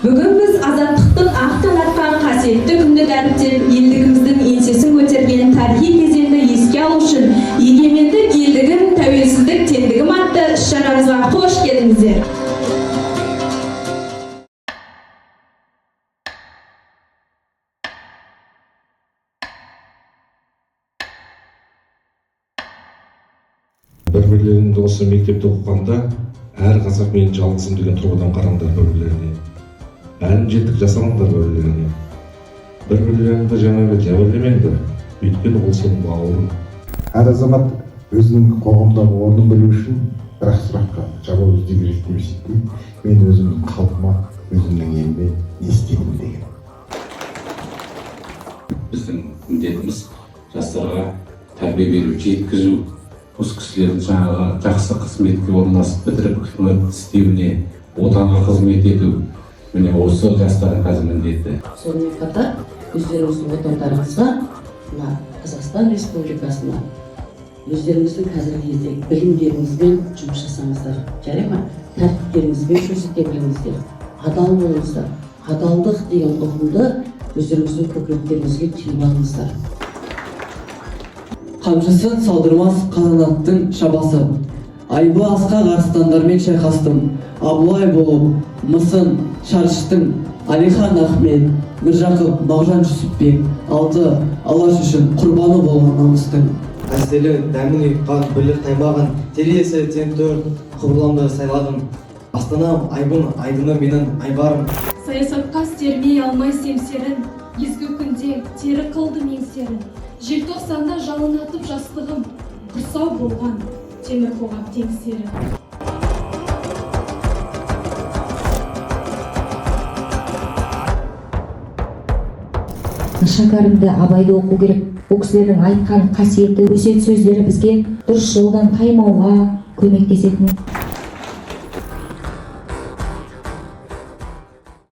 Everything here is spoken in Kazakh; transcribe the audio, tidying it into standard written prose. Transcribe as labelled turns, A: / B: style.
A: Бүгін біз азаттықтың ақтан атқан қасиетті күнді дәріптеп, елдігіміздің еңсесін көтерген тарихи кезеңді еске алу үшін егемендік, елдігім, тәуелсіздік, теңдігім атты іс-шарамызға қош келдіңіздер.
B: Бір-бірлерінде осы мектепте оқығанда әр қазақ мен жалғызым деген тұрғыдан қараңдар бір-бірлеріне. Әлім жеттік жасамаңдар бір-бірлеріне. Бір-бірлеріңді жаңағы жәбірлемеңдер, өйткені ол сенің бауырың.
C: Әр азамат өзінің қоғамдағы орнын білу үшін бір сұраққа жауап іздеуге керек емес екен. Мен өзімнің халқыма, өзімнің еліме не істедім деген.
D: Біздің міндетіміз жастарға тәрбие беру, жеткізу, осы кісілердің жаңағы жақсы қызметке орналасып бітіріп қызмет істеуіне, отанға қызмет ету, міне осы жастардың қазір міндеті.
E: Сонымен қатар өздеріңіздің отандарыңызға, мына Қазақстан Республикасына өздеріңіздің қазіргі кезде білімдеріңізбен жұмыс жасаңыздар. Жарай ма? Тәртіптеріңізбен көрсете біліңіздер. Адал болыңыздар. Адалдық деген ұғымды өздеріңіздің көкіректеріңізге түйіп алыңыздар.
F: Қамшысын салдырмас қанаттың шабасы. Айбы асқақ арыстандармен шайқастым. Абылай болып, Мысын, Шаршыштың, Алихан Ахмет, Міржақып, Мағжан Жүсіпбек, алты алаш үшін құрбаны болған намыстың.
G: Әстелі дәмін ұйыққан, бірлік таймаған, тересі тең төрт құбыламды сайладым. Астанам, айбын, айдыны менің айбарым.
H: Саясатқа сермей алмай семсерін, езгі күнде тері қылды меңсерін. Желтоқсанда жалынатып жастығым, құрсау болған темір қоғам теңсері.
I: Шәкәрімді Абайды оқу керек. Бұл кісілердің айтқан қасиетті өсиет сөздері бізге дұрыс жолдан таймауға көмектесетін.